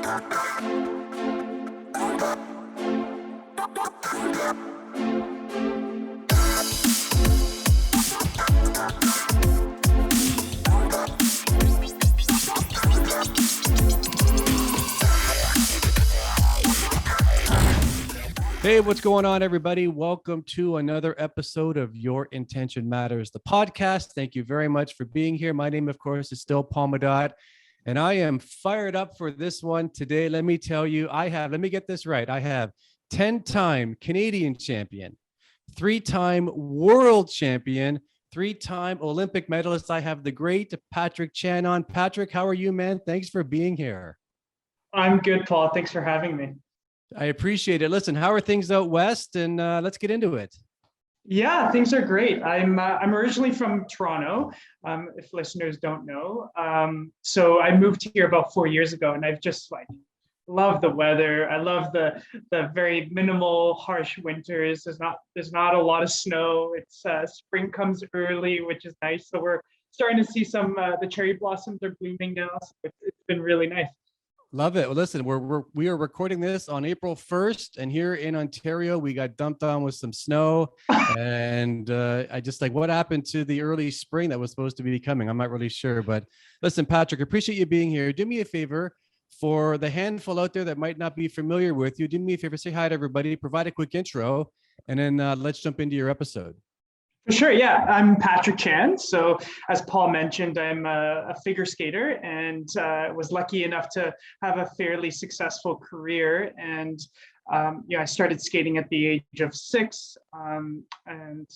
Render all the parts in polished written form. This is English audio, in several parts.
Hey, what's going on, everybody? Welcome to another episode of Your Intention Matters, the podcast. Thank you very much for being here. My name, of course, is still Paul Medalist, and I am fired up for this one today. Let me tell you, let me get this right. I have 10-time Canadian champion, 3-time world champion, 3-time Olympic medalist. I have the great Patrick Chan on. Patrick, how are you, man? Thanks for being here. I'm good, Paul. Thanks for having me. I appreciate it. Listen, how are things out west? And let's get into it. Yeah, things are great. I'm originally from Toronto, if listeners don't know. So I moved here about 4 years ago, and I've just love the weather. I love the very minimal, harsh winters. There's not a lot of snow. It's spring comes early, which is nice. So we're starting to see some the cherry blossoms are blooming now. So it's been really nice. Love it. Well, listen, we are recording this on April 1st, and here in Ontario, we got dumped on with some snow. And I just what happened to the early spring that was supposed to be coming? I'm not really sure. But listen, Patrick, appreciate you being here. Do me a favor, for the handful out there that might not be familiar with you, do me a favor, say hi to everybody, provide a quick intro, and then let's jump into your episode. For sure, yeah. I'm Patrick Chan. So as Paul mentioned, I'm a figure skater and was lucky enough to have a fairly successful career. And I started skating at the age of 6, and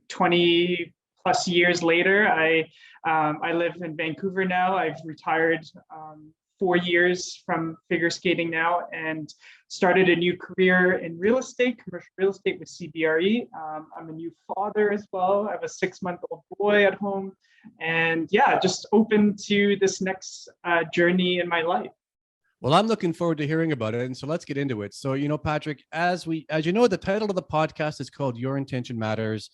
20 plus years later, I live in Vancouver now. I've retired 4 years from figure skating now and started a new career in real estate, commercial real estate with CBRE. I'm a new father as well. I have a 6-month-old boy at home, and yeah, just open to this next journey in my life. Well, I'm looking forward to hearing about it. And so let's get into it. So, Patrick, as you know, the title of the podcast is called Your Intention Matters.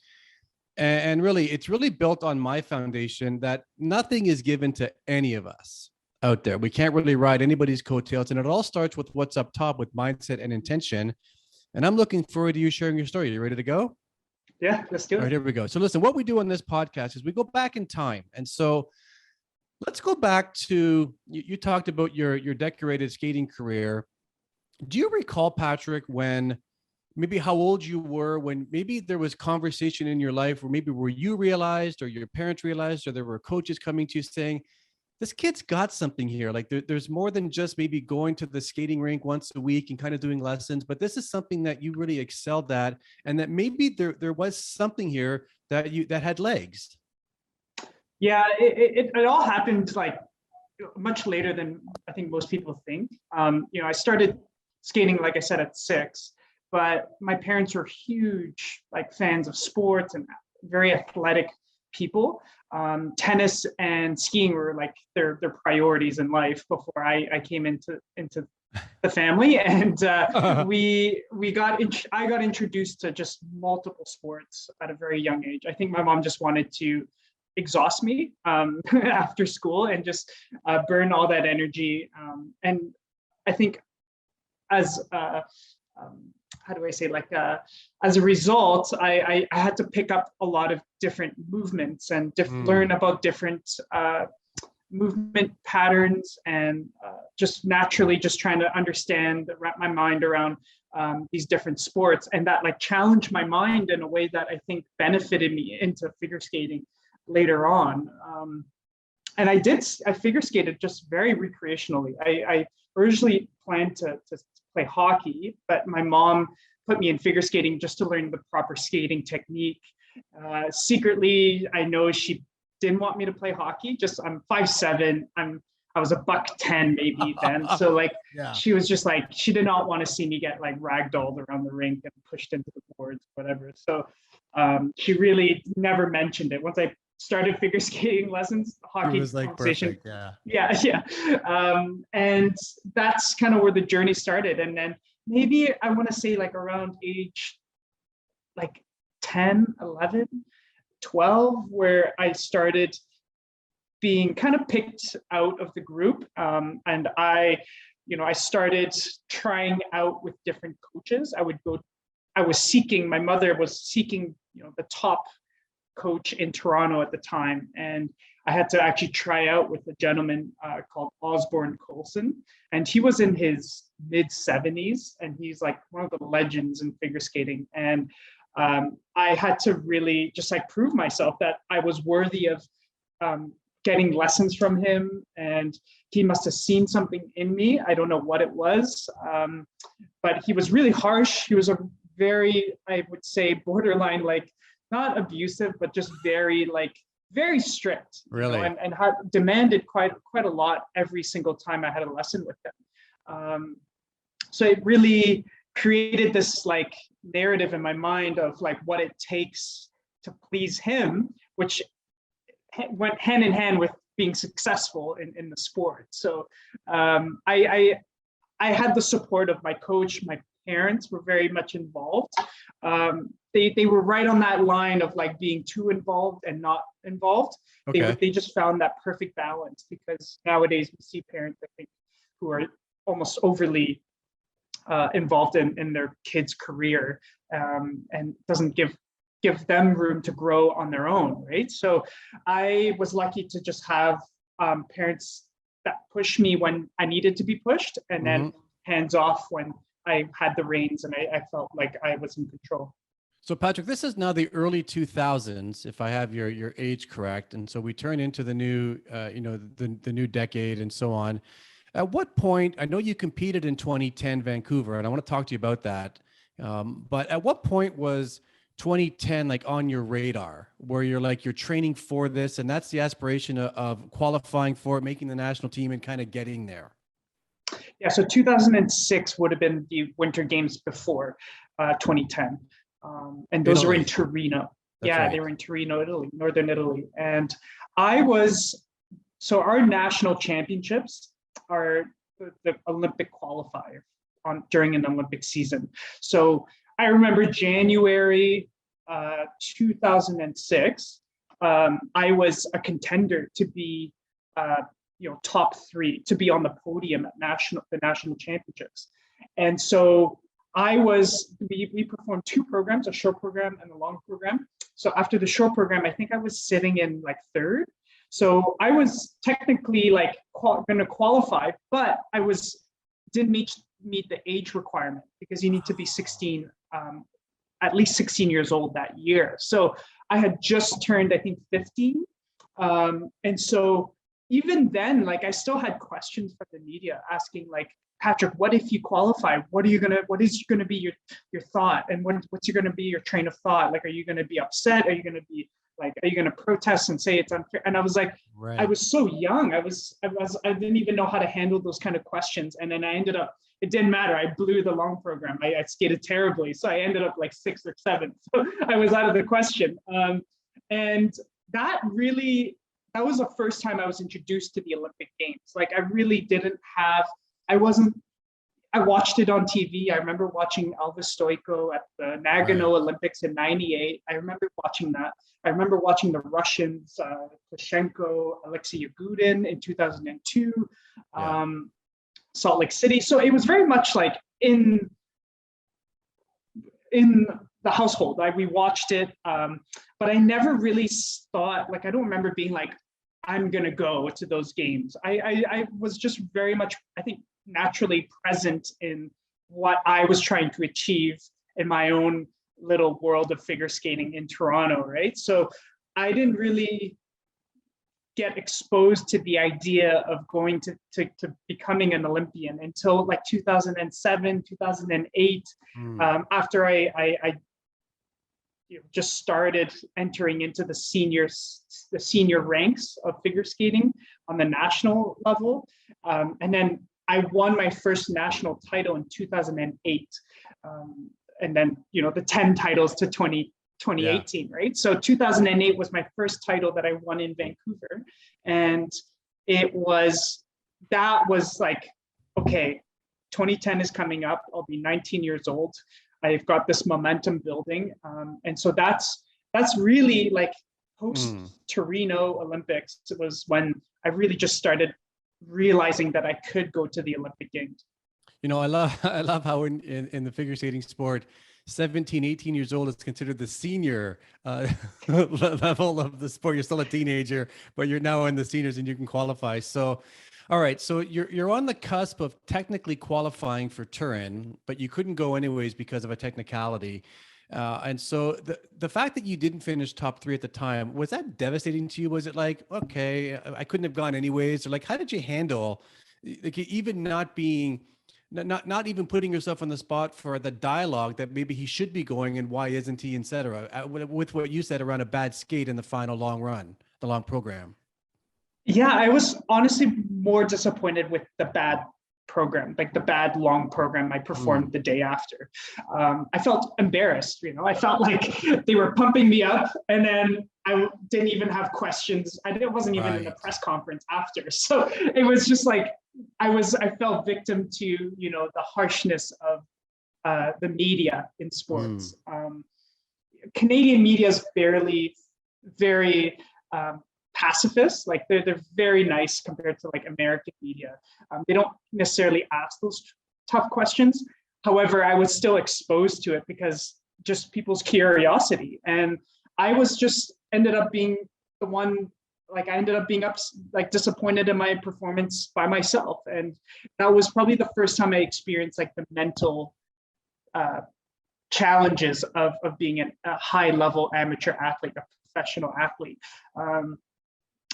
And really, it's really built on my foundation that nothing is given to any of us out there. We can't really ride anybody's coattails, and it all starts with what's up top with mindset and intention. And I'm looking forward to you sharing your story. You ready to go? Yeah, let's do it. All right, here we go. So listen, what we do on this podcast is we go back in time. And so let's go back to, you talked about your decorated skating career. Do you recall, Patrick, when maybe how old you were, when maybe there was conversation in your life where you realized, or your parents realized, or there were coaches coming to you saying, this kid's got something here. There's more than just maybe going to the skating rink once a week and kind of doing lessons, but this is something that you really excelled at, and that maybe there was something here that had legs. Yeah, it all happened much later than I think most people think. I started skating, like I said, at 6, but my parents were huge fans of sports and very athletic people. Tennis and skiing were their priorities in life before I came into the family, and I got introduced to just multiple sports at a very young age. I think my mom just wanted to exhaust me after school and just burn all that energy. And I think as how do I say, as a result, I had to pick up a lot of different movements and learn about different movement patterns, and just naturally just trying to wrap my mind around these different sports, and that challenged my mind in a way that I think benefited me into figure skating later on. And I figure skated just very recreationally. I originally planned to play hockey, but my mom put me in figure skating just to learn the proper skating technique. Secretly, I know she didn't want me to play hockey. I'm 5'7". I was $110 maybe then. So yeah. She was just she did not want to see me get ragdolled around the rink and pushed into the boards, whatever. So she really never mentioned it. Once I started figure skating lessons, hockey was conversation. Perfect, yeah. And that's kind of where the journey started. And then maybe I want to say around age 10, 11, 12, where I started being kind of picked out of the group. And I I started trying out with different coaches. My mother was seeking, the top coach in Toronto at the time. And I had to actually try out with a gentleman called Osborne Colson. And he was in his mid 70s, and he's like one of the legends in figure skating. And I had to really just like prove myself that I was worthy of getting lessons from him. And he must have seen something in me. I don't know what it was, but he was really harsh. He was a very, I would say, borderline, like not abusive, but just very strict. Really? And had demanded quite a lot every single time I had a lesson with him. So it really created this like narrative in my mind of like what it takes to please him, which went hand in hand with being successful in the sport. So I had the support of my coach. My parents were very much involved. They were right on that line of like being too involved and not involved. Okay. They just found that perfect balance, because nowadays we see parents, I think, who are almost overly involved in their kids' career, and doesn't give them room to grow on their own, right? So I was lucky to just have parents that pushed me when I needed to be pushed, and then hands off when I had the reins and I felt like I was in control. So Patrick, this is now the early 2000s, if I have your age correct. And so we turn into the new, the new decade and so on. At what point, I know you competed in 2010 Vancouver, and I want to talk to you about that. But at what point was 2010 like on your radar, where you're training for this, and that's the aspiration of qualifying for it, making the national team and kind of getting there? Yeah, so 2006 would have been the Winter Games before 2010. And those were in Torino. They were in Torino, Italy, northern Italy. And our national championships are the Olympic qualifier during an Olympic season. So I remember January 2006, I was a contender to be top three, to be on the podium at the national championships. And so we performed two programs, a short program and a long program. So after the short program, I think I was sitting in like third. So I was technically like going to qualify, but I didn't meet the age requirement, because you need to be 16, at least 16 years old that year. So I had just turned, I think, 15. And so even then, like, I still had questions from the media asking, like, Patrick, what if you qualify? What is gonna be your thought? And what's going to be your train of thought? Like, are you going to be upset? Are you going to protest and say it's unfair? And I was like, right. I was so young. I didn't even know how to handle those kind of questions. And then it didn't matter. I blew the long program. I skated terribly. So I ended up like 6th or 7th. So I was out of the question. And that was the first time I was introduced to the Olympic Games. Like, I really I watched it on TV. I remember watching Elvis Stoico at the Nagano Olympics in '98. I remember watching that. I remember watching the Russians, Pyeongchang, Alexei Yagudin in 2002, Salt Lake City. So it was very much like in the household. Like, we watched it, but I never really thought, like, I don't remember being like, I'm going to go to those games. I was just very much, I think, naturally present in what I was trying to achieve in my own little world of figure skating in Toronto, right? So I didn't really get exposed to the idea of going to becoming an Olympian until like 2007, 2008, after I just started entering into the senior ranks of figure skating on the national level. And then I won my first national title in 2008. And then, the 10 titles to 2018, right? So 2008 was my first title that I won in Vancouver. And that was like, okay, 2010 is coming up. I'll be 19 years old. I've got this momentum building. And so that's really like post Torino Olympics. It was when I really just started realizing that I could go to the Olympic Games. You know, I love how in the figure skating sport, 17, 18 years old is considered the senior level of the sport. You're still a teenager, but you're now in the seniors and you can qualify. So, all right. So you're on the cusp of technically qualifying for Turin, but you couldn't go anyways because of a technicality. And so the fact that you didn't finish top three at the time, was that devastating to you? Was it like, okay, I couldn't have gone anyways? Or like, how did you handle like even not being not even putting yourself on the spot for the dialogue that maybe he should be going and why isn't he, et cetera, with what you said around a bad skate in the final long run, the long program? Yeah, I was honestly more disappointed with the bad program, like the bad long program I performed the day after. I felt embarrassed, I felt like they were pumping me up and then I didn't even have questions. I wasn't even in the press conference after. So it was just like, I fell victim to, the harshness of the media in sports. Canadian media is very pacifist. Like they're very nice compared to like American media. They don't necessarily ask those tough questions. However, I was still exposed to it because just people's curiosity. And I was just ended up being the one, like I ended up being disappointed in my performance by myself. And that was probably the first time I experienced like the mental challenges of being a high level amateur athlete, a professional athlete.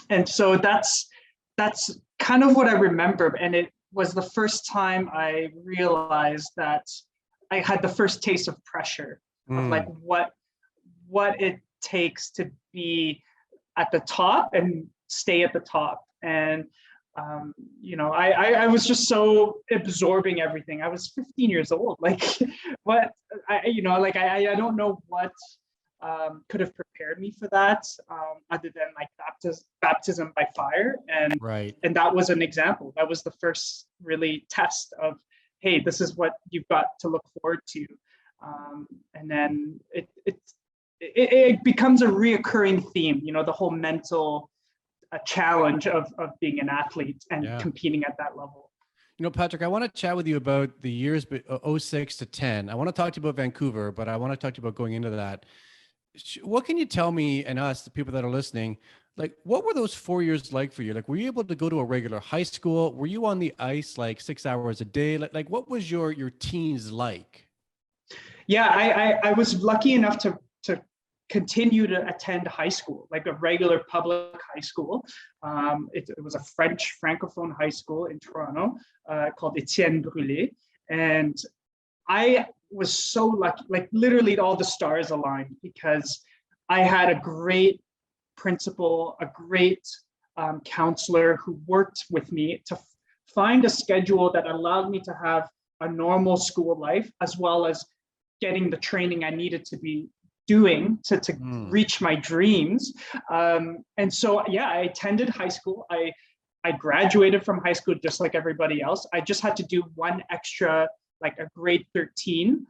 And so that's kind of what I remember. And it was the first time I realized that I had the first taste of pressure of like what it takes to be at the top and stay at the top. And I was just so absorbing everything. I was 15 years old. Like I don't know what could have prepared me for that, other than like baptism by fire. And that was an example. That was the first really test of, hey, this is what you've got to look forward to. And then it becomes a reoccurring theme, the whole mental challenge of being an athlete and competing at that level. Patrick, I want to chat with you about the years 06 to 10. I want to talk to you about Vancouver, but I want to talk to you about going into that. What can you tell me and us, the people that are listening, like what were those 4 years like for you? Like, were you able to go to a regular high school? Were you on the ice like 6 hours a day? Like what was your teens like? Yeah, I was lucky enough to continue to attend high school, like a regular public high school. It was a French Francophone high school in Toronto called Etienne Brûlé. And I was so lucky, like literally all the stars aligned because I had a great principal, a great counselor who worked with me to find a schedule that allowed me to have a normal school life, as well as getting the training I needed to be doing to reach my dreams. And so, yeah, I attended high school. I graduated from high school just like everybody else. I just had to do one extra, like a grade 13.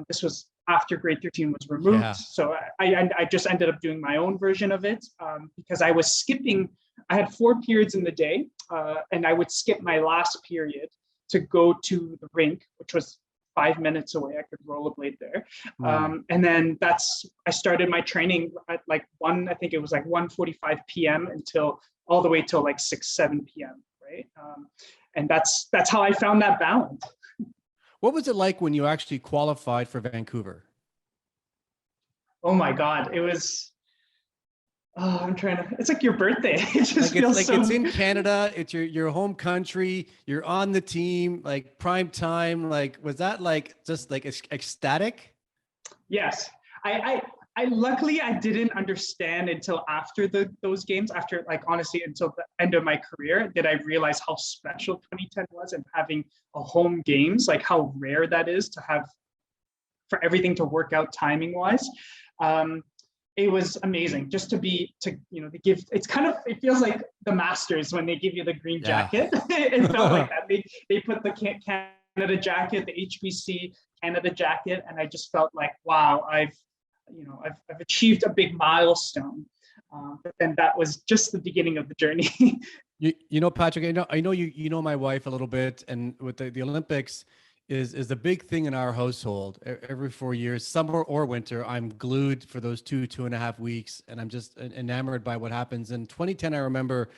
This was after grade 13 was removed. Yeah. So I just ended up doing my own version of it because I was skipping. I had 4 periods in the day and I would skip my last period to go to the rink, which was 5 minutes away. I could rollerblade there. And then I started my training at like I think it was like 1:45 p.m. until all the way till like 6-7 p.m. Right. And that's how I found that balance. What was it like when you actually qualified for Vancouver? Oh my God. It was, it's like your birthday. It just feels like it's in Canada. It's your home country. You're on the team, like prime time. Like, was that like just like ecstatic? Yes. I luckily I didn't understand until after those games, after like honestly until the end of my career, did I realize how special 2010 was and having a home games, like how rare that is to have for everything to work out timing wise. It was amazing just to give. It feels like the Masters when they give you the green jacket. It felt like that. They put the Canada jacket, the HBC Canada jacket, and I just felt like, wow, I've achieved a big milestone. But then that was just the beginning of the journey. You know, Patrick, I know you know my wife a little bit, and with the Olympics is a big thing in our household. Every 4 years, summer or winter, I'm glued for those 2.5 weeks, and I'm just enamored by what happens. In 2010, I remember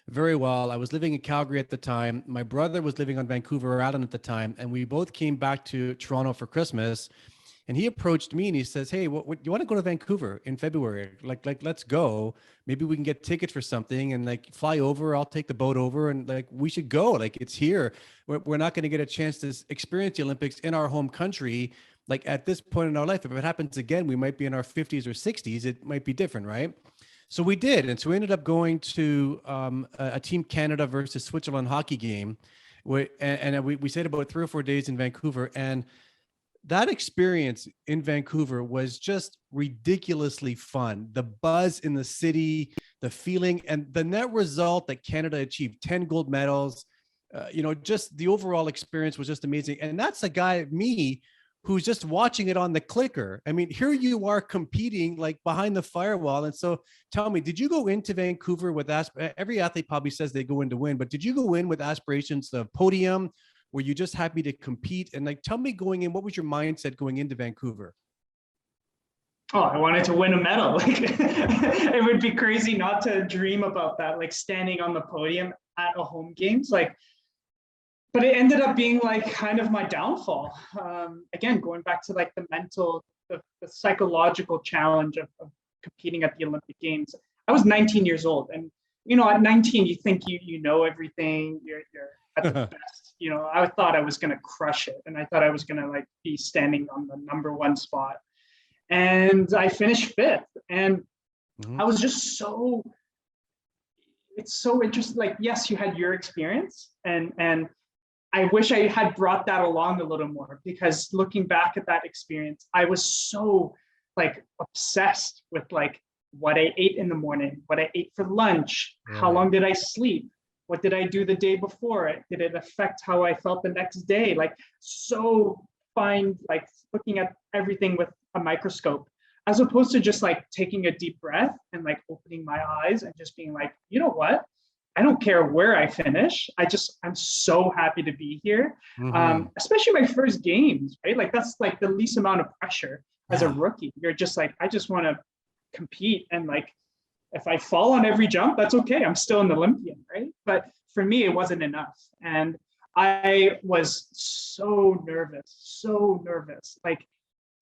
very well. I was living in Calgary at the time. My brother was living on Vancouver Island at the time, and we both came back to Toronto for Christmas. And he approached me and he says, "Hey, what you want to go to Vancouver in February? Like, let's go. Maybe we can get tickets for something and like fly over. I'll take the boat over and like we should go. Like it's here. We're not going to get a chance to experience the Olympics in our home country. Like at this point in our life, if it happens again, we might be in our 50s or 60s. It might be different, right?" So we did, and so we ended up going to a Team Canada versus Switzerland hockey game. We stayed about 3 or 4 days in Vancouver, and that experience in Vancouver was just ridiculously fun. The buzz in the city, the feeling, and the net result that Canada achieved 10 gold medals. Just the overall experience was just amazing. And that's a guy, me, who's just watching it on the clicker. I mean, here you are competing like behind the firewall. And so tell me, did you go into Vancouver with every athlete probably says they go in to win, but did you go in with aspirations of podium? Were you just happy to compete? And like, tell me going in, what was your mindset going into Vancouver? Oh, I wanted to win a medal. Like, it would be crazy not to dream about that, like standing on the podium at a home games. Like, but it ended up being like kind of my downfall. Again, going back to like the mental, the psychological challenge of competing at the Olympic Games. I was 19 years old, and at 19, you think you know everything. You're at the best. I thought I was gonna crush it, and I thought I was gonna like be standing on the number one spot. And I finished fifth, and I was just it's so interesting. Like, yes, you had your experience, and I wish I had brought that along a little more, because looking back at that experience, I was so like obsessed with like what I ate in the morning, what I ate for lunch, how long did I sleep, what did I do the day before? Did it affect how I felt the next day? Like, so fine, like looking at everything with a microscope, as opposed to just like taking a deep breath and like opening my eyes and just being like, you know what? I don't care where I finish. I'm so happy to be here. Especially my first games, right? Like that's like the least amount of pressure as a rookie. You're just like, I just want to compete. And like, if I fall on every jump, that's okay. I'm still an Olympian, right? But for me, it wasn't enough. And I was so nervous, like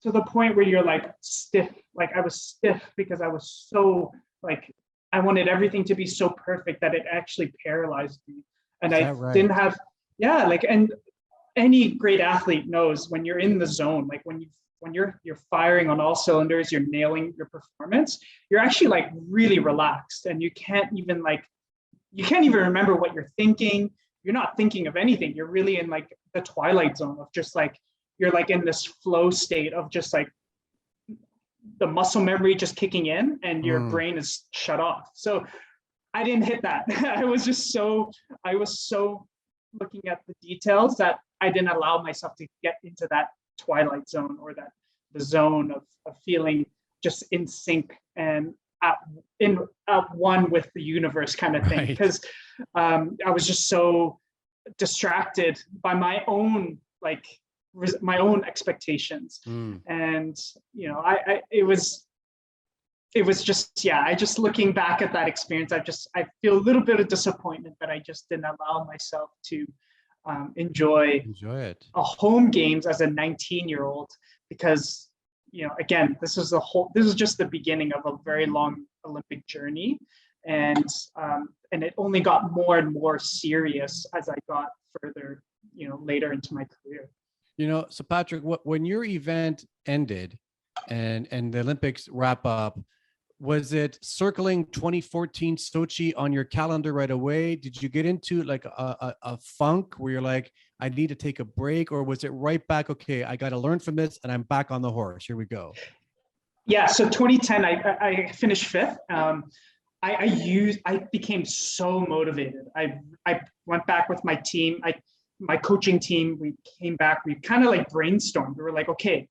to the point where you're like stiff. Like I was stiff because I was so like, I wanted everything to be so perfect that it actually paralyzed me. And I didn't have, and any great athlete knows when you're in the zone, like when you're firing on all cylinders, you're nailing your performance, you're actually like really relaxed, and you can't even remember what you're thinking. You're not thinking of anything. You're really in like the twilight zone of just like, you're like in this flow state of just like the muscle memory just kicking in and your brain is shut off. So I didn't hit that. I was so looking at the details that I didn't allow myself to get into that twilight zone, or the zone of feeling just in sync and at one with the universe kind of thing. Because I was just so distracted by my own expectations. And it was just, I just looking back at that experience, I feel a little bit of disappointment that I just didn't allow myself to enjoy it. A home games as a 19-year-old, because again, this is just the beginning of a very long Olympic journey, and it only got more and more serious as I got further later into my career. So Patrick, when your event ended and the Olympics wrap up, was it circling 2014 Sochi on your calendar right away? Did you get into like a funk where you're like, I need to take a break? Or was it right back, okay, I got to learn from this and I'm back on the horse. Here we go. Yeah, so 2010, I finished fifth. I became so motivated. I went back with my team. My coaching team, we came back, we kind of like brainstormed. We were like, okay,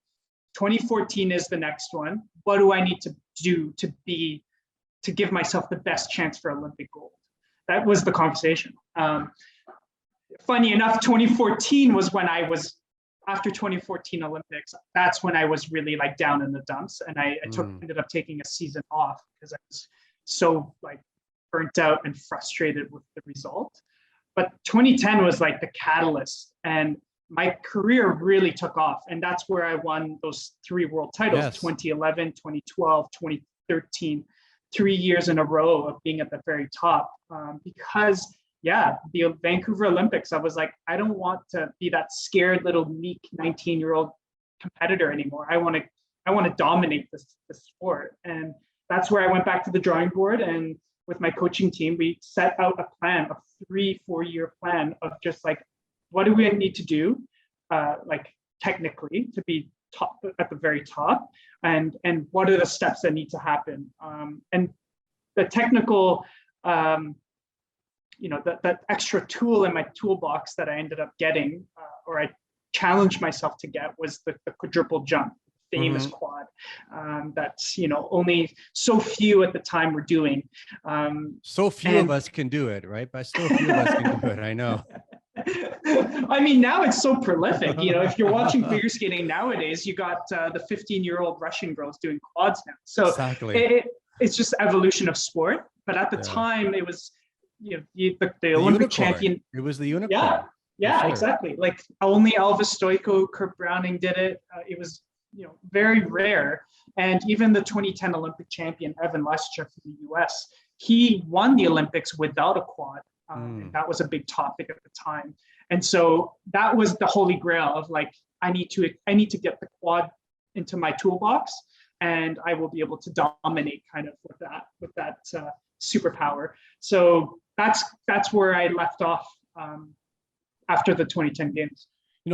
2014 is the next one. What do I need to do to give myself the best chance for Olympic gold? that was the conversation. Funny enough, 2014 was when I was, after 2014 Olympics, that's when I was really like down in the dumps, and I ended up taking a season off because I was so like burnt out and frustrated with the result. But 2010 was like the catalyst, and my career really took off. And that's where I won those 3 world titles, 2011, 2012, 2013, 3 years in a row of being at the very top. Because the Vancouver Olympics, I was like, I don't want to be that scared little meek 19-year-old competitor anymore. I want to dominate this sport. And that's where I went back to the drawing board, and with my coaching team, we set out a plan, a 3-4 year plan of just like, what do we need to do, like technically, to be top at the very top, and what are the steps that need to happen, and the technical, that extra tool in my toolbox that I ended up getting, or I challenged myself to get, was the quadruple jump, famous quad, that's only so few at the time were doing. So few of us can do it, right? But so few of us can do it. I know. I mean, now it's so prolific. If you're watching figure skating nowadays, you got the 15-year-old Russian girls doing quads now. So exactly. It's just evolution of sport. But at the time, it was the Olympic champion. It was the unicorn. Yeah, sure. Exactly. Like only Elvis Stoico, Kurt Browning did it. It was very rare. And even the 2010 Olympic champion, Evan Lester from the US, he won the Olympics without a quad. And that was a big topic at the time. And so that was the holy grail of like, I need to get the quad into my toolbox, and I will be able to dominate kind of with that superpower. So that's where I left off after the 2010 games.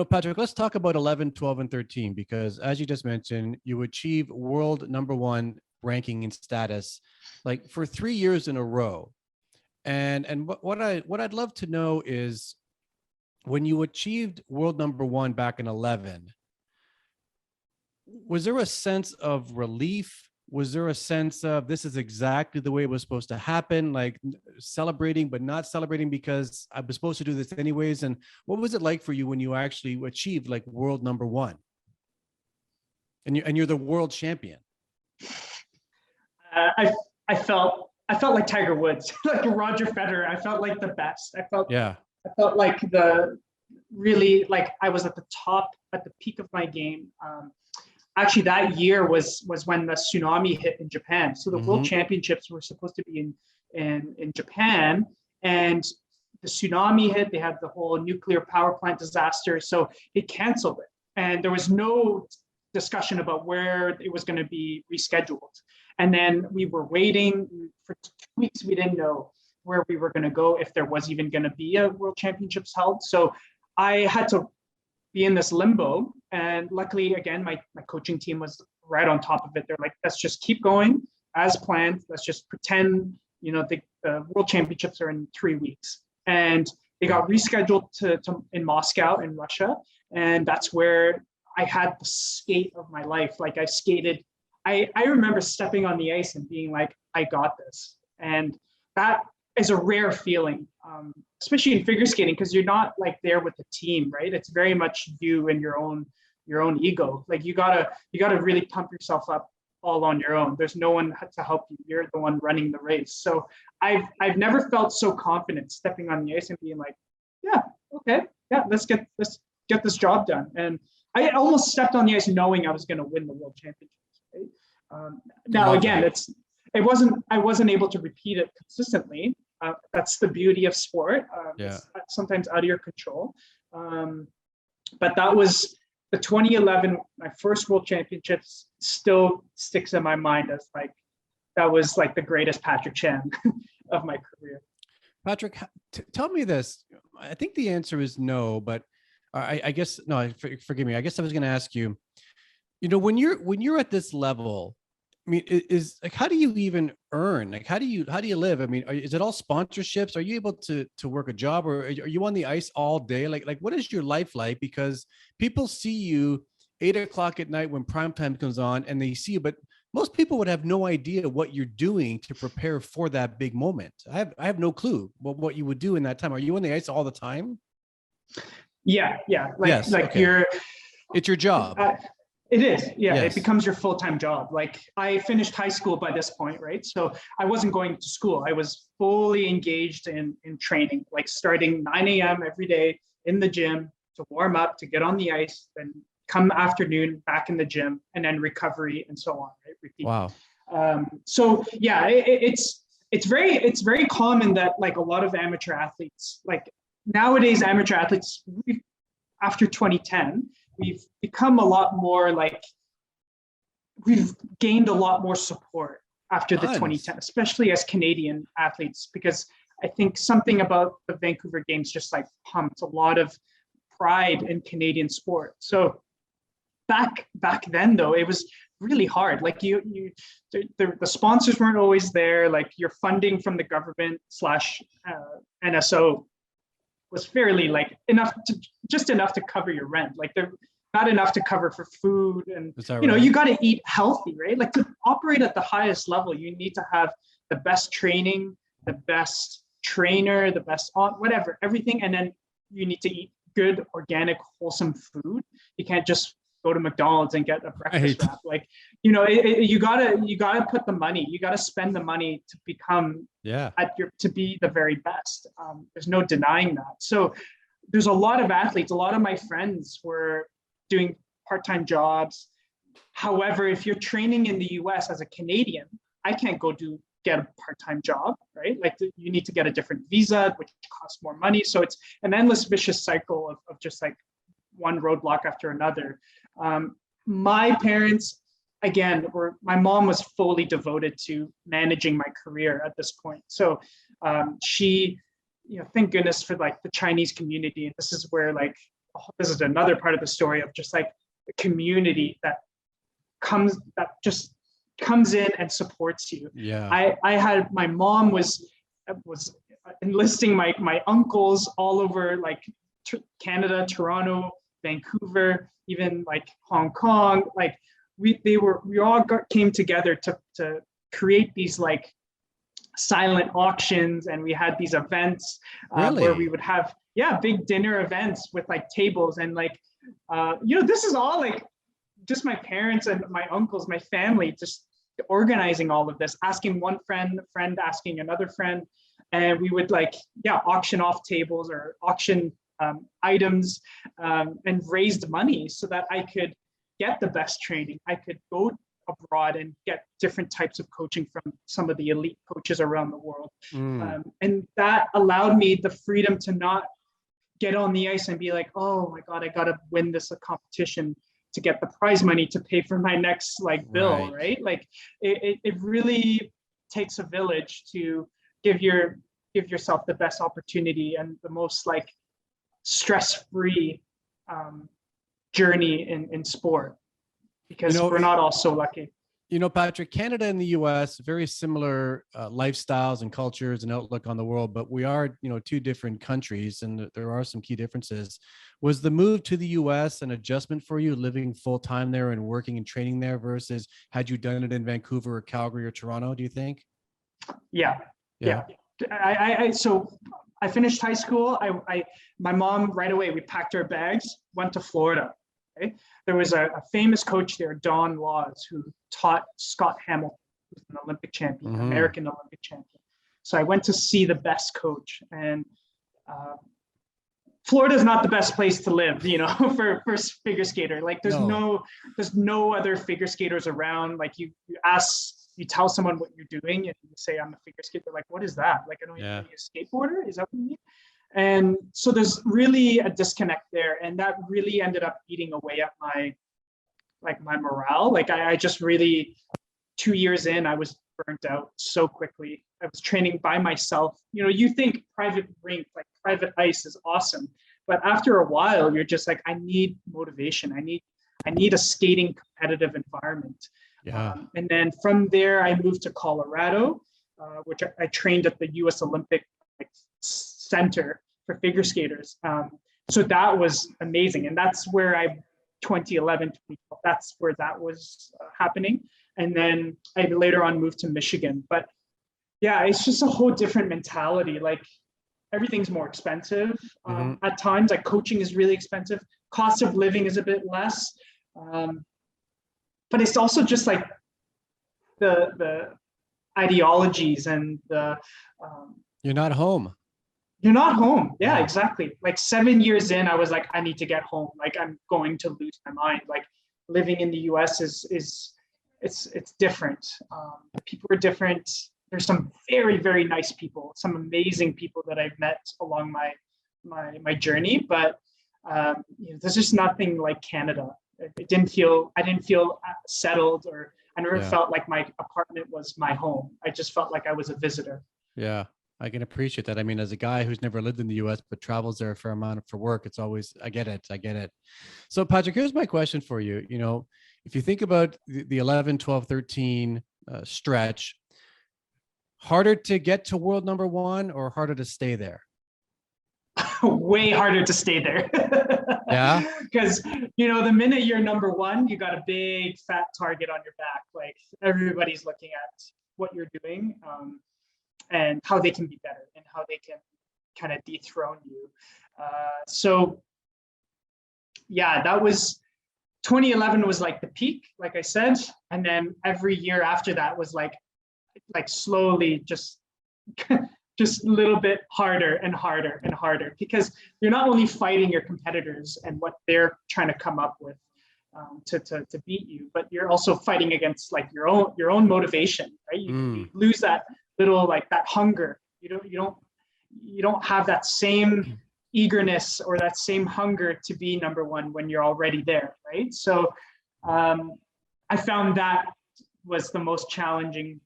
Patrick, let's talk about 11, 12, and 13, because as you just mentioned, you achieved world #1 ranking and status like for 3 years in a row. And what I'd love to know is, when you achieved world #1 back in 11, was there a sense of relief? Was there a sense of this is exactly the way it was supposed to happen, like celebrating but not celebrating because I was supposed to do this anyways? And what was it like for you when you actually achieved like world #1 and you're the world champion? I felt like Tiger Woods, like Roger Federer. I felt like the best. I felt like really like I was at the top, at the peak of my game. Actually, that year was when the tsunami hit in Japan. So the World Championships were supposed to be in Japan, and the tsunami hit. They had the whole nuclear power plant disaster, so they canceled it, and there was no discussion about where it was going to be rescheduled. And then we were waiting for 2 weeks. We didn't know where we were going to go, if there was even going to be a World Championships held. So I had to be in this limbo. And luckily, again, my coaching team was right on top of it. They're like, let's just keep going as planned. Let's just pretend, the World Championships are in 3 weeks. And they got rescheduled to in Moscow in Russia. And that's where I had the skate of my life. Like I skated, I remember stepping on the ice and being like, I got this. And that is a rare feeling, especially in figure skating, because you're not like there with the team, right? It's very much you and your own ego. Like you gotta really pump yourself up all on your own. There's no one to help you. You're the one running the race. So I've never felt so confident stepping on the ice and being like, let's get this job done. And I almost stepped on the ice knowing I was going to win the World Championships. Right? Now again, I wasn't able to repeat it consistently. That's the beauty of sport. It's sometimes out of your control. But that was the 2011, my first World Championships, still sticks in my mind as like, that was like the greatest Patrick Chan of my career. Patrick, tell me this. I think the answer is no, but I guess, no, forgive me. I guess I was going to ask you, when you're at this level, I mean, is like, how do you even earn? Like, how do you live? I mean, is it all sponsorships? Are you able to work a job, or are you on the ice all day? Like what is your life like? Because people see you 8 o'clock at night when prime time comes on and they see you, but most people would have no idea what you're doing to prepare for that big moment. I have no clue what you would do in that time. Are you on the ice all the time? Yeah, yeah. Yes. Like Okay. It's your job. It is. Yeah, it Yes. becomes your full-time job. Like I finished high school by this point, right? So I wasn't going to school. I was fully engaged in training, like starting 9 a.m. every day in the gym to warm up, to get on the ice, then come afternoon back in the gym, and then recovery and so on, right? Repeat. Wow. So yeah, it's very common that like a lot of amateur athletes, like nowadays amateur athletes, after 2010, we've become a lot more like, we've gained a lot more support after the 2010, especially as Canadian athletes, because I think something about the Vancouver Games just like pumped a lot of pride in Canadian sport. So back then though, it was really hard. Like the sponsors weren't always there. Like your funding from the government slash NSO was fairly like enough to cover your rent. Like they're not enough to cover for food, and you got to eat healthy, right? Like to operate at the highest level, you need to have the best training, the best trainer, the best whatever, everything, and then you need to eat good, organic, wholesome food. You can't just go to McDonald's and get a breakfast wrap. Like, you gotta put the money, you gotta spend the money to become to be the very best. There's no denying that. So there's a lot of athletes, a lot of my friends were doing part-time jobs. However, if you're training in the US as a Canadian, I can't go get a part-time job, right? Like you need to get a different visa, which costs more money. So it's an endless vicious cycle of just like one roadblock after another. My parents, again, my mom was fully devoted to managing my career at this point. So she, thank goodness for like the Chinese community. And this is where like, this is another part of the story of just like the community that just comes in and supports you. Yeah. I had, my mom was enlisting my uncles all over like Canada, Toronto, Vancouver, even like Hong Kong. Like we all came together to create these like silent auctions, and we had these events where we would have big dinner events with like tables and like this is all like just my parents and my uncles, my family, just organizing all of this, asking one friend asking another friend, and we would like auction off tables or auction items and raised money so that I could get the best training. I could go abroad and get different types of coaching from some of the elite coaches around the world. And that allowed me the freedom to not get on the ice and be like, oh my God, I got to win this competition to get the prize money to pay for my next like bill, right? Like it really takes a village to give yourself the best opportunity and the most like stress-free journey in sport, because we're not all so lucky. Patrick, Canada and the US, very similar lifestyles and cultures and outlook on the world, but we are, two different countries, and there are some key differences. Was the move to the US an adjustment for you, living full time there and working and training there, versus had you done it in Vancouver or Calgary or Toronto, do you think? Yeah. So I finished high school. My mom, right away, we packed our bags, went to Florida. Okay? There was a famous coach there, Don Laws, who taught Scott Hamilton, who's an Olympic champion, American Olympic champion. So I went to see the best coach, and Florida is not the best place to live, for figure skater. Like there's no other figure skaters around. Like you tell someone what you're doing and you say, I'm a figure skater. They're like, what is that? Like, I don't even know, you're a skateboarder? Is that what you mean? And so there's really a disconnect there. And that really ended up eating away at my morale. Like I just really, 2 years in, I was burnt out so quickly. I was training by myself. You think private rink, like private ice is awesome. But after a while, you're just like, I need motivation. I need a skating competitive environment. And then from there, I moved to Colorado, which I trained at the US Olympic Center for figure skaters. So that was amazing. And that's where 2011, 2012, that's where that was happening. And then I later on moved to Michigan. But yeah, it's just a whole different mentality. Like everything's more expensive. At times, like coaching is really expensive. Cost of living is a bit less. But it's also just like the ideologies and the You're not home. you're not home. Yeah, exactly. Like 7 years in, I was like, I need to get home. Like I'm going to lose my mind. Like living in the US is it's different. People are different. There's some very, very nice people, some amazing people that I've met along my journey, but there's just nothing like Canada. I didn't feel settled, or I never felt like my apartment was my home. I just felt like I was a visitor. Yeah, I can appreciate that. I mean, as a guy who's never lived in the US but travels there a fair amount for work, it's always, I get it. So Patrick, here's my question for you. If you think about the 11, 12, 13 stretch, harder to get to world number one or harder to stay there? Way harder to stay there. Yeah. Because, the minute you're number one, you got a big fat target on your back. Like everybody's looking at what you're doing and how they can be better and how they can kind of dethrone you. So yeah, that was 2011 was like the peak, like I said. And then every year after that was like slowly just a little bit harder and harder and harder, because you're not only fighting your competitors and what they're trying to come up with to beat you, but you're also fighting against like your own motivation, right? You lose that little, like that hunger. You don't have that same eagerness or that same hunger to be number one when you're already there, right? So I found that was the most challenging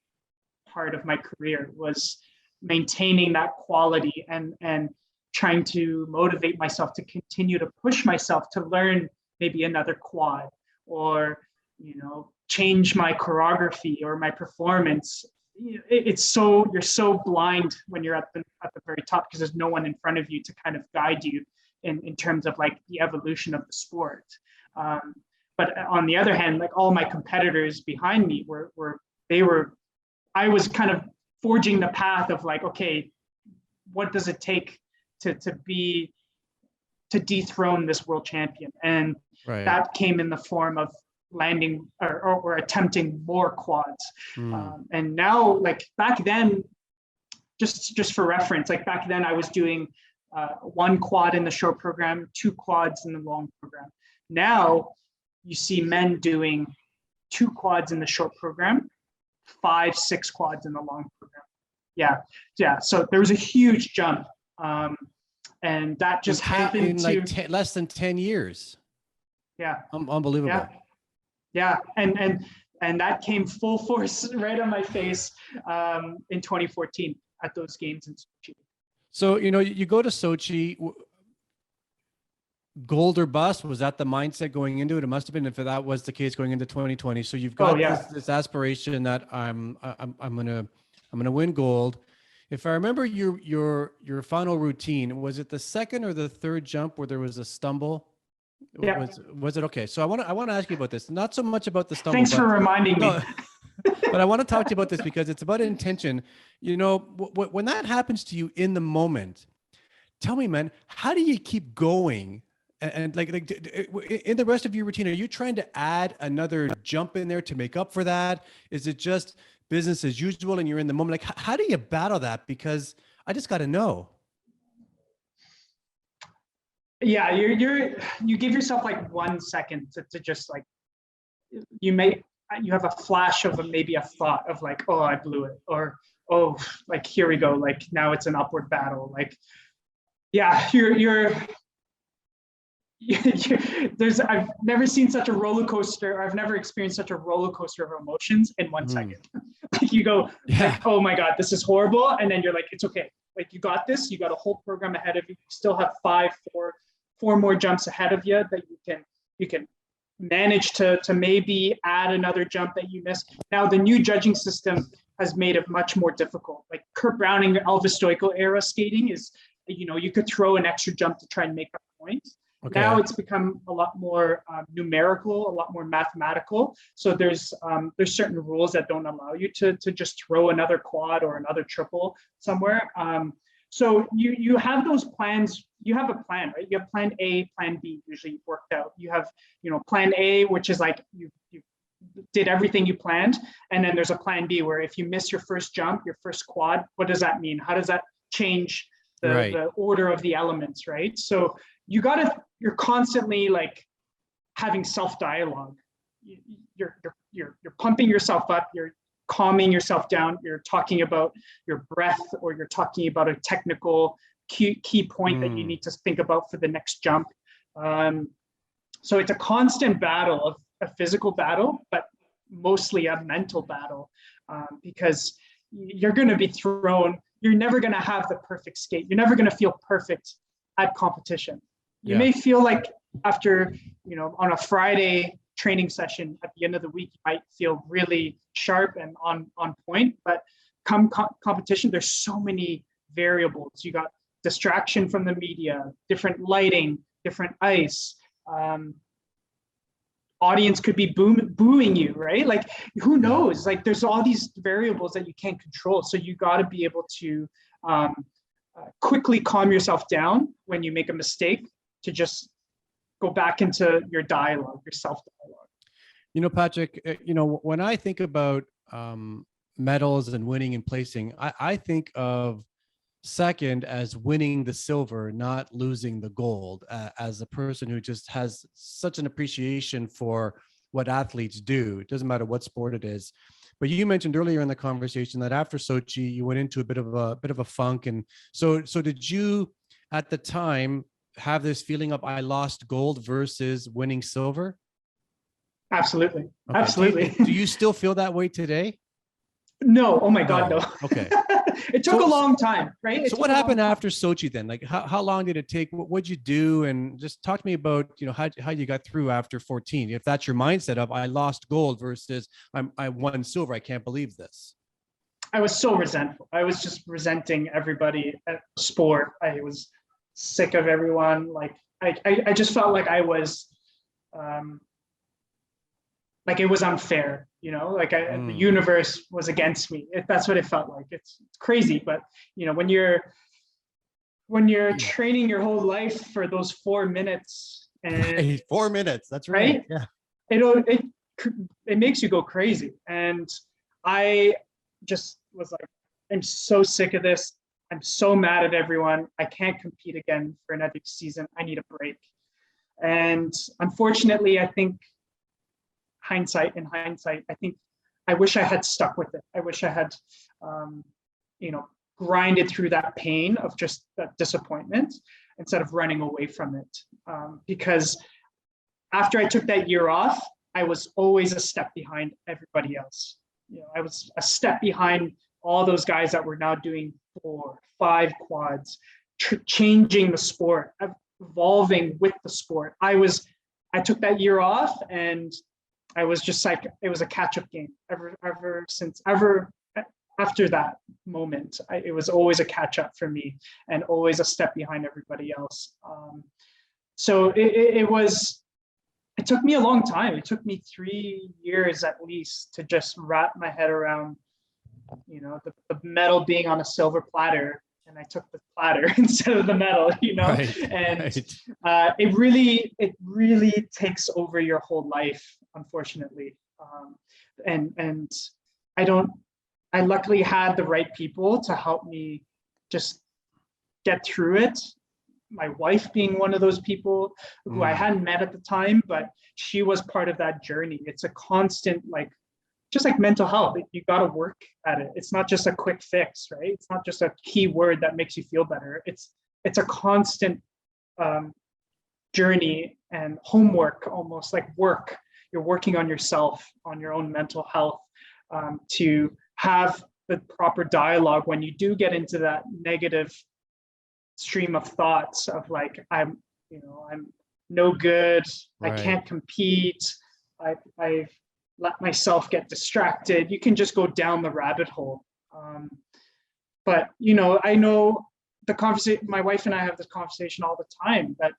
part of my career, was maintaining that quality and trying to motivate myself to continue to push myself to learn maybe another quad, or change my choreography or my performance. You're so blind when you're at the very top, because there's no one in front of you to kind of guide you in terms of like the evolution of the sport. But on the other hand, like all my competitors behind me I was kind of forging the path of like, okay, what does it take to dethrone this world champion? And that came in the form of landing or attempting more quads. And now, like back then, just for reference, like back then I was doing 1 quad in the short program, 2 quads in the long program. Now you see men doing 2 quads in the short program, 5, 6 quads in the long program. Yeah. So there was a huge jump, and that just happened in like less than 10 years. Yeah, unbelievable. Yeah, and that came full force right on my face in 2014 at those games in Sochi. So you go to Sochi. Gold or bust, was that the mindset going into it? It must have been, if that was the case going into 2020. So you've got this aspiration that I'm gonna win gold. If I remember your final routine, was it the second or the third jump where there was a stumble? Yeah. Was it okay? So I want to ask you about this. Not so much about the stumble. Thanks for reminding me. But I want to talk to you about this because it's about intention. When that happens to you in the moment, tell me, man, how do you keep going? And like in the rest of your routine, are you trying to add another jump in there to make up for that? Is it just business as usual and you're in the moment? Like, how do you battle that? Because I just got to know. Yeah, you give yourself like 1 second to just like, you have a flash of maybe a thought of like, oh, I blew it, or oh, like here we go, like now it's an upward battle. Like, yeah, I've never seen such a roller coaster, or I've never experienced such a roller coaster of emotions in 1 second. Like you go, like, oh my God, this is horrible. And then you're like, it's okay. Like you got this, you got a whole program ahead of you. You still have 4 more jumps ahead of you that you can manage to maybe add another jump that you missed. Now the new judging system has made it much more difficult. Like Kurt Browning, Elvis Stoico era skating is, you could throw an extra jump to try and make up points. Now it's become a lot more numerical, a lot more mathematical. So there's certain rules that don't allow you to just throw another quad or another triple somewhere. So you have those plans. You have a plan, right? You have plan A, plan B usually worked out. You have, plan A, which is like you did everything you planned, and then there's a plan B where if you miss your first jump, your first quad, what does that mean? How does that change the order of the elements, right? So you're constantly like having self-dialogue. You're pumping yourself up, you're calming yourself down, you're talking about your breath, or you're talking about a technical key point that you need to think about for the next jump. So it's a constant battle, a physical battle, but mostly a mental battle, because you're going to be thrown. You're never going to have the perfect skate. You're never going to feel perfect at competition. You may feel like after, on a Friday training session at the end of the week, you might feel really sharp and on point, but come competition, there's so many variables. You got distraction from the media, different lighting, different ice, audience could be booing you, right? Like, who knows? Like, there's all these variables that you can't control. So you got to be able to quickly calm yourself down when you make a mistake, to just go back into your dialogue, your self-dialogue. Patrick, when I think about medals and winning and placing, I think of second as winning the silver, not losing the gold, as a person who just has such an appreciation for what athletes do. It doesn't matter what sport it is. But you mentioned earlier in the conversation that after Sochi, you went into a bit of a funk. And so did you at the time have this feeling of I lost gold versus winning silver? Absolutely. Okay. Absolutely. Do you still feel that way today? No. Oh my God, no. Okay. It took a long time, right? So what happened after Sochi then? Like, how long did it take? What'd you do? And just talk to me about, how you got through after 14. If that's your mindset of I lost gold versus I won silver, I can't believe this. I was so resentful. I was just resenting everybody at sport. I was sick of everyone. Like, I just felt like I was, like it was unfair, like the universe was against me. That's what it felt like. It's crazy, but when you're training your whole life for those 4 minutes, and 4 minutes, that's right. Yeah, it makes you go crazy. And I just was like, I'm so sick of this. I'm so mad at everyone. I can't compete again for another season. I need a break. And unfortunately, I think in hindsight, I think I wish I had stuck with it. I wish I had, grinded through that pain of just that disappointment instead of running away from it. Because after I took that year off, I was always a step behind everybody else. I was a step behind all those guys that were now doing 4, 5 quads, changing the sport, evolving with the sport. I took that year off, and I was just like, it was a catch-up game. After that moment, it was always a catch-up for me, and always a step behind everybody else. So it took me a long time. It took me 3 years at least to just wrap my head around, the medal being on a silver platter, and I took the platter instead of the medal, Right, and right. It really takes over your whole life, unfortunately. And I luckily had the right people to help me just get through it. My wife being one of those people who I hadn't met at the time, but she was part of that journey. It's a constant, just like mental health, you got to work at it. It's not just a quick fix, right? It's not just a key word that makes you feel better. It's a constant journey and homework, almost like work. You're working on yourself, on your own mental health, to have the proper dialogue when you do get into that negative stream of thoughts of like, I'm no good, Right. I can't compete, I've let myself get distracted. You can just go down the rabbit hole. But I know the conversation, my wife and I have this conversation all the time, that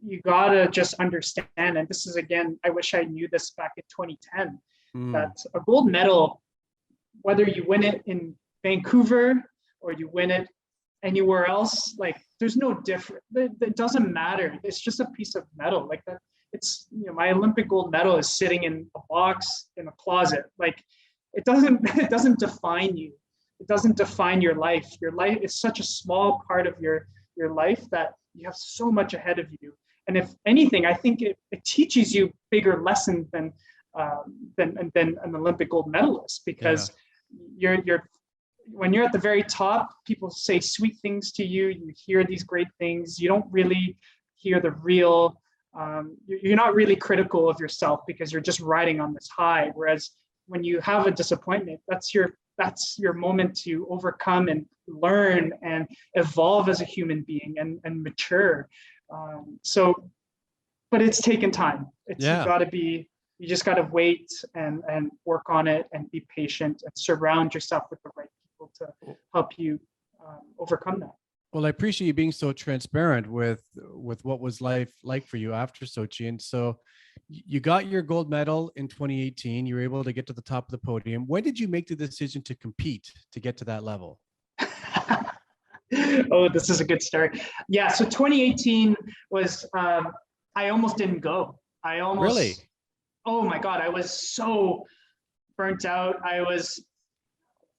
you gotta just understand, and this is, again, I wish I knew this back in 2010, that a gold medal, whether you win it in Vancouver or you win it anywhere else, like there's no difference. It doesn't matter. It's just a piece of metal. Like that. It's, my Olympic gold medal is sitting in a box in a closet. Like it doesn't define you. It doesn't define your life. Your life is such a small part of your life that you have so much ahead of you. And if anything, I think it teaches you bigger lessons than an Olympic gold medalist, because you're when you're at the very top, people say sweet things to you. You hear these great things. You don't really hear the real. You're not really critical of yourself because you're just riding on this high. Whereas when you have a disappointment, that's your moment to overcome and learn and evolve as a human being and mature. But it's taken time. You just got to wait and work on it and be patient and surround yourself with the right people to help you overcome that. Well, I appreciate you being so transparent with what was life like for you after Sochi. And so you got your gold medal in 2018. You were able to get to the top of the podium. When did you make the decision to compete to get to that level? Oh, this is a good story. Yeah, so 2018 was, I almost didn't go. Really? Oh my God, I was so burnt out. I was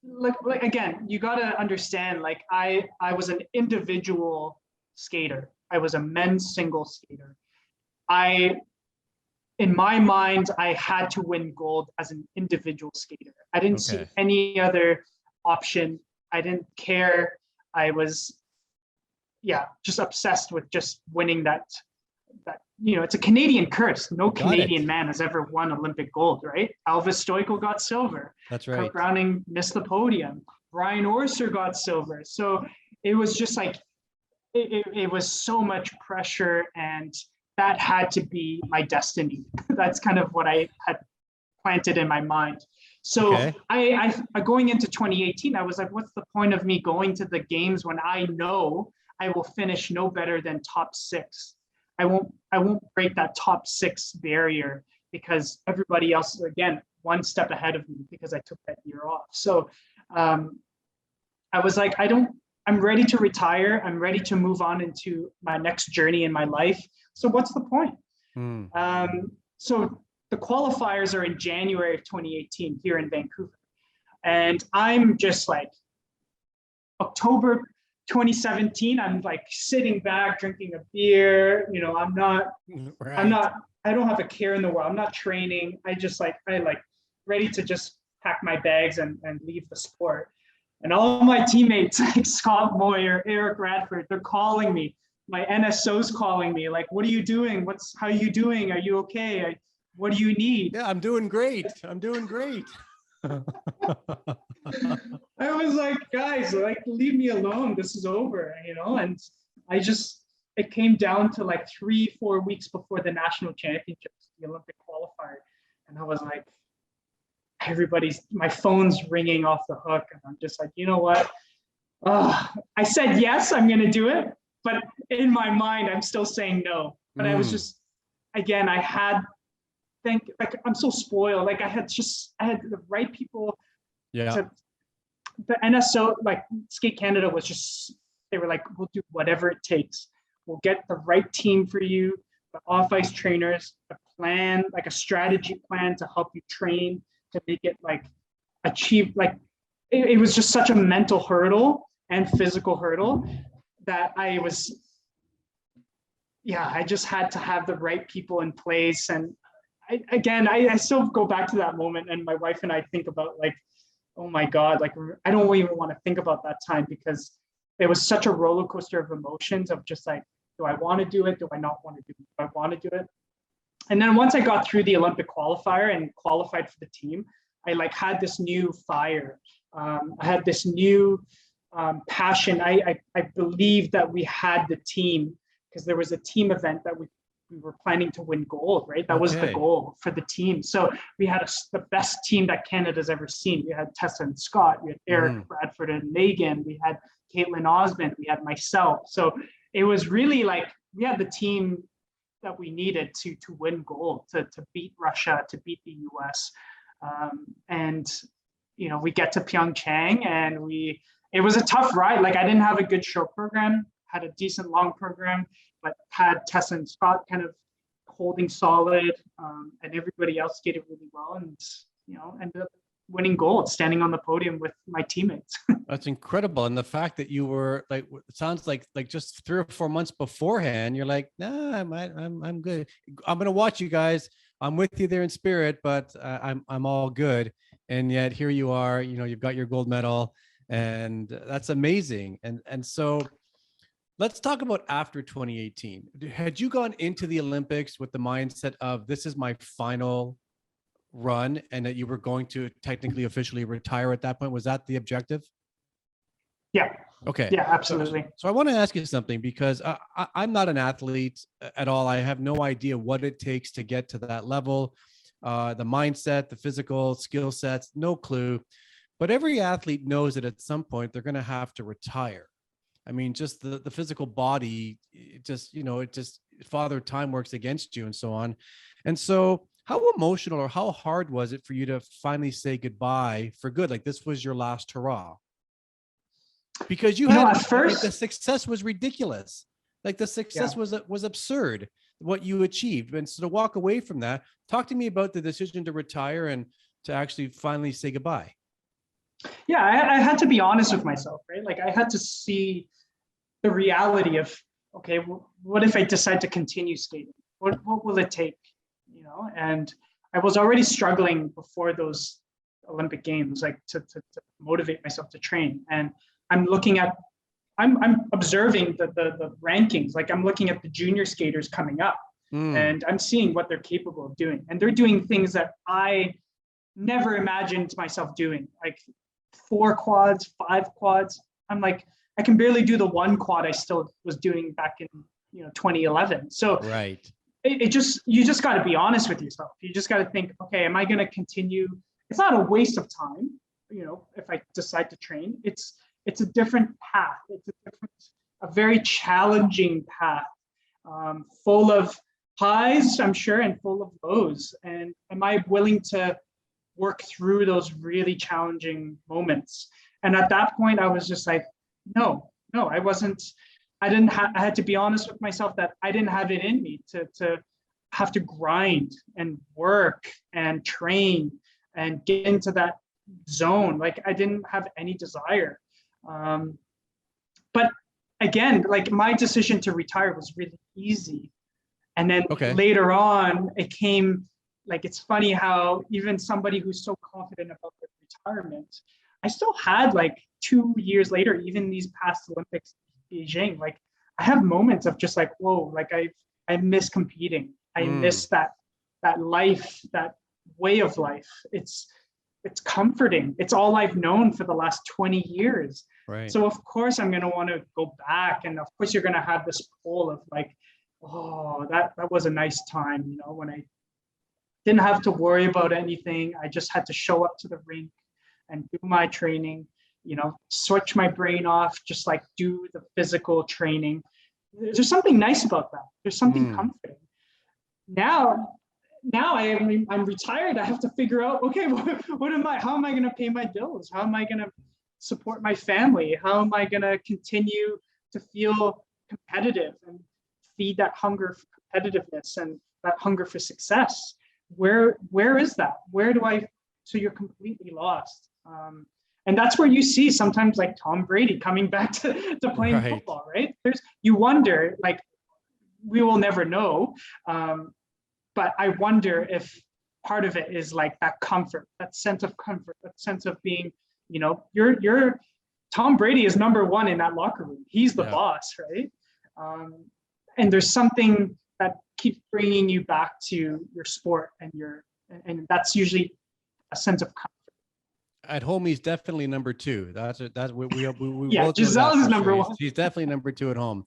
like again, you got to understand, like I was an individual skater. I was a men's single skater. In my mind, I had to win gold as an individual skater. I didn't see any other option. I didn't care. I was, just obsessed with just winning that, it's a Canadian curse. No Canadian man has ever won Olympic gold, right? Elvis Stoico got silver. That's right. Kurt Browning missed the podium. Brian Orser got silver. So it was just like, it was so much pressure, and that had to be my destiny. That's kind of what I had planted in my mind. So I going into 2018, I was like, what's the point of me going to the games when I know I will finish no better than top 6? I won't break that top 6 barrier because everybody else is, again, one step ahead of me because I took that year off. So I was like, I'm ready to retire. I'm ready to move on into my next journey in my life. So what's the point? So the qualifiers are in January of 2018 here in Vancouver. And I'm just like, October 2017, I'm like sitting back, drinking a beer. I don't have a care in the world. I'm not training. I ready to just pack my bags and leave the sport. And all my teammates, like Scott Moyer, Eric Radford, they're calling me. My NSO's calling me, like, what are you doing? How are you doing? Are you okay? What do you need? Yeah, I'm doing great. I was like, guys, like, leave me alone. This is over, and it came down to like 3-4 weeks before the national championships, the Olympic qualifier. And I was like, my phone's ringing off the hook. And I'm just like, you know what? I said, yes, I'm going to do it. But in my mind, I'm still saying no. But I was just, again, I'm so spoiled. Like I had the right people. Yeah. The NSO, like Skate Canada they were like, we'll do whatever it takes. We'll get the right team for you, the off-ice trainers, a plan, like a strategy plan to help you train, to make it like achieve, like it was just such a mental hurdle and physical hurdle that I just had to have the right people in place. And I still go back to that moment, and my wife and I think about like, oh my God, like I don't even want to think about that time because it was such a roller coaster of emotions of just like, do I want to do it? Do I not want to do it? Do I want to do it? And then once I got through the Olympic qualifier and qualified for the team, I like had this new fire. I had this new passion. I believed that we had the team because there was a team event that we were planning to win gold, right? That was the goal for the team. So we had the best team that Canada's ever seen. We had Tessa and Scott, we had Eric Bradford and Megan, we had Caitlin Osmond, we had myself. So it was really like, we had the team that we needed to win gold, to beat Russia, to beat the US. And, you know, we get to Pyeongchang and it was a tough ride. Like I didn't have a good short program, had a decent long program, but had Tessa and Scott kind of holding solid, and everybody else skated really well, and, you know, ended up winning gold, standing on the podium with my teammates. That's incredible. And the fact that you were like, it sounds like just 3 or 4 months beforehand, you're like, nah, I'm good. I'm going to watch you guys. I'm with you there in spirit, but I'm all good. And yet here you are, you know, you've got your gold medal, and that's amazing. And so let's talk about after 2018. Had you gone into the Olympics with the mindset of this is my final run, and that you were going to technically officially retire at that point? Was that the objective? Yeah. Okay. Yeah, absolutely. So I want to ask you something, because I'm not an athlete at all. I have no idea what it takes to get to that level, the mindset, the physical skill sets, no clue. But every athlete knows that at some point they're going to have to retire. I mean, just the physical body, it just Father Time works against you and so on. And so how emotional or how hard was it for you to finally say goodbye for good? Like this was your last hurrah. Because you had, at first, the success was ridiculous. Like the success was absurd, what you achieved. And so to walk away from that, talk to me about the decision to retire and to actually finally say goodbye. Yeah, I had to be honest with myself, right? Like I had to see the reality of, okay, what if I decide to continue skating? What will it take? You know, and I was already struggling before those Olympic Games, like to motivate myself to train. And I'm observing the rankings. Like I'm looking at the junior skaters coming up, and I'm seeing what they're capable of doing. And they're doing things that I never imagined myself doing, like 4 quads, 5 quads. I'm like, I can barely do the 1 quad I still was doing back in 2011. So right. You just got to be honest with yourself. You just got to think, okay, am I going to continue? It's not a waste of time, if I decide to train. It's a different path. It's a very challenging path, full of highs, I'm sure, and full of lows. And am I willing to work through those really challenging moments? And at that point, I was just like, no, I wasn't. I had to be honest with myself that I didn't have it in me to have to grind and work and train and get into that zone. Like I didn't have any desire. But again, like my decision to retire was really easy. And then later on, it came, like, it's funny how even somebody who's so confident about their retirement, I still had like 2 years later, even these past Olympics, Beijing, like I have moments of just like, whoa, like I miss competing. I miss that life, that way of life. It's comforting. It's all I've known for the last 20 years. Right. So of course I'm going to want to go back. And of course you're going to have this pull of like, oh, that was a nice time, when I didn't have to worry about anything. I just had to show up to the rink and do my training, switch my brain off, just like do the physical training. There's something nice about that. There's something comforting. Now I'm retired. I have to figure out, okay, how am I going to pay my bills? How am I going to support my family? How am I going to continue to feel competitive and feed that hunger for competitiveness and that hunger for success? Where is that? So you're completely lost. And that's where you see sometimes like Tom Brady coming back to playing football, right? You wonder, like, we will never know. But I wonder if part of it is like that comfort, that sense of comfort, that sense of being, you're Tom Brady is number 1 in that locker room. He's the boss, right? And there's something that keeps bringing you back to your sport and that's usually a sense of comfort. At home, he's definitely number 2. That's we yeah, Giselle is number 1. He's definitely number 2 at home.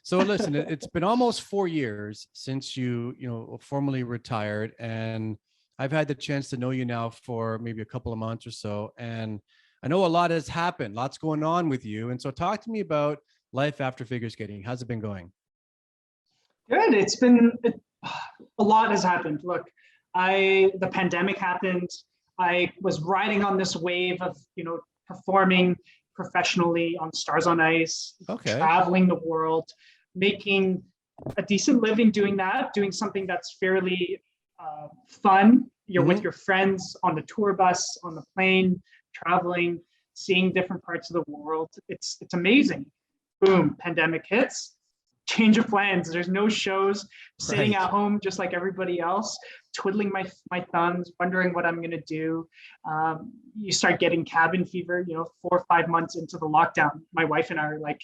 So listen, it's been almost 4 years since you formally retired, and I've had the chance to know you now for maybe a couple of months or so, and I know a lot has happened, lots going on with you. And so talk to me about life after figure skating. How's it been going? Good. A lot has happened. Look, the pandemic happened. I was riding on this wave of, performing professionally on Stars on Ice, Okay. traveling the world, making a decent living doing that, doing something that's fairly fun. You're with your friends on the tour bus, on the plane, traveling, seeing different parts of the world. It's amazing. Boom, pandemic hits. Change of plans. There's no shows, sitting Right. at home just like everybody else, twiddling my thumbs, wondering what I'm gonna do. You start getting cabin fever, 4 or 5 months into the lockdown. My wife and I are like,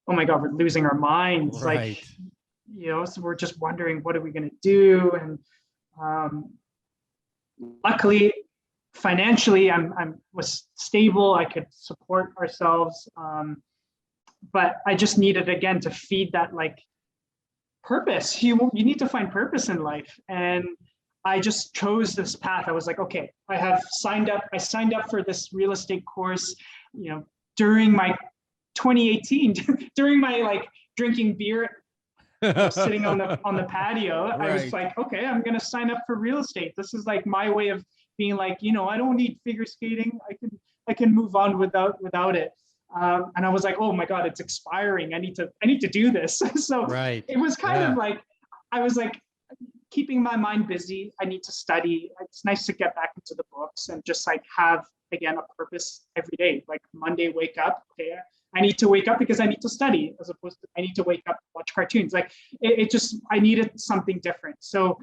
oh my God, we're losing our minds. Right. So we're just wondering, what are we gonna do? And luckily, financially, I was stable. I could support ourselves. But I just needed, again, to feed that purpose. You need to find purpose in life. And I just chose this path. I was like, okay, I signed up for this real estate course, during my 2018, during my drinking beer, sitting on the patio. Right. I was like, okay, I'm going to sign up for real estate. This is my way of being I don't need figure skating. I can move on without it. And I was like, oh my God, it's expiring. I need to do this. So Right. it was kind of I was keeping my mind busy. I need to study. It's nice to get back into the books and just have, again, a purpose every day. Monday, wake up. Okay, I need to wake up because I need to study, as opposed to I need to wake up, watch cartoons. I needed something different. So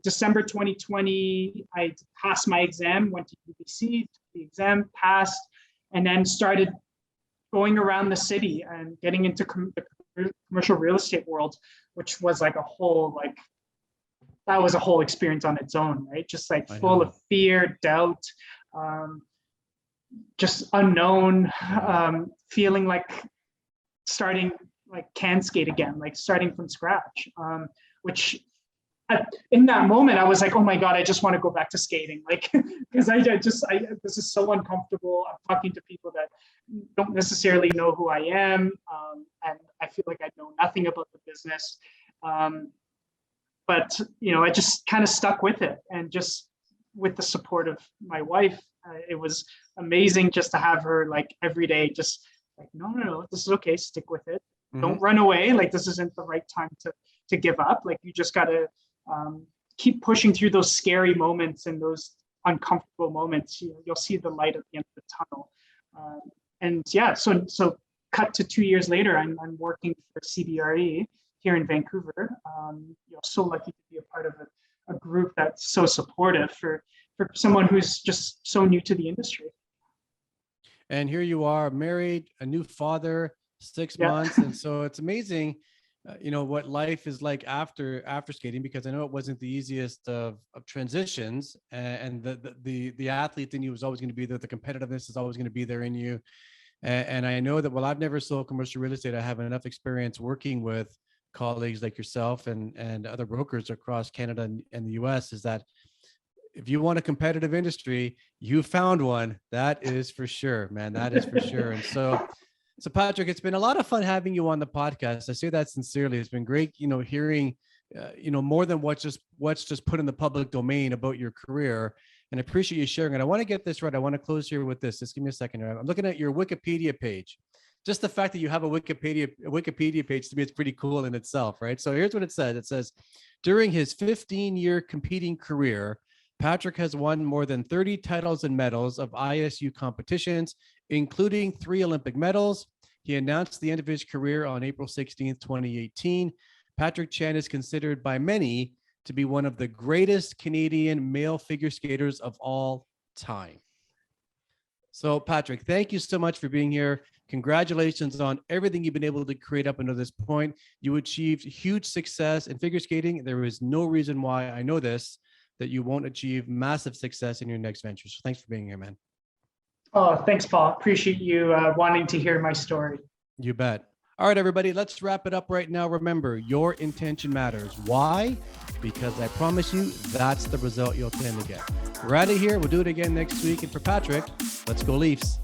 December 2020, I passed my exam, went to UBC, took the exam, passed, and then started going around the city and getting into the commercial real estate world, which was a whole that was a whole experience on its own, right? Just full of fear, doubt, just unknown, feeling starting can skate again, starting from scratch, which in that moment I was like, oh my God, I just want to go back to skating, because this is so uncomfortable. I'm talking to people that don't necessarily know who I am, and I feel like I know nothing about the business, but I just kind of stuck with it, and just with the support of my wife, it was amazing just to have her every day just no, this is okay, stick with it, don't run away, this isn't the right time to give up, you just got to keep pushing through those scary moments and those uncomfortable moments. You'll see the light at the end of the tunnel. So cut to 2 years later, I'm working for CBRE here in Vancouver. So lucky to be a part of a group that's so supportive for someone who's just so new to the industry. And here you are, married, a new father, 6 months. And so it's amazing, what life is like after skating, because I know it wasn't the easiest of transitions, and the athlete in you was always going to be there. The competitiveness is always going to be there in you. And I know that while I've never sold commercial real estate, I have enough experience working with colleagues like yourself and other brokers across Canada and the US, is that if you want a competitive industry, you found one. That is for sure, man. That is for sure. And so Patrick, it's been a lot of fun having you on the podcast. I say that sincerely. It's been great, hearing, more than what's just put in the public domain about your career. And I appreciate you sharing it. I want to get this right. I want to close here with this. Just give me a second. I'm looking at your Wikipedia page. Just the fact that you have a Wikipedia page, to me, it's pretty cool in itself, right? So here's what it says. It says, during his 15-year competing career, Patrick has won more than 30 titles and medals of ISU competitions, including 3 Olympic medals. He announced the end of his career on April 16th, 2018. Patrick Chan is considered by many to be one of the greatest Canadian male figure skaters of all time. So Patrick, thank you so much for being here. Congratulations on everything you've been able to create up until this point. You achieved huge success in figure skating. There is no reason why, I know this, that you won't achieve massive success in your next venture. So thanks for being here, man. Oh, thanks, Paul. Appreciate you wanting to hear my story. You bet. All right, everybody, let's wrap it up right now. Remember, your intention matters. Why? Because I promise you, that's the result you'll tend to get. We're out of here. We'll do it again next week. And for Patrick, let's go Leafs.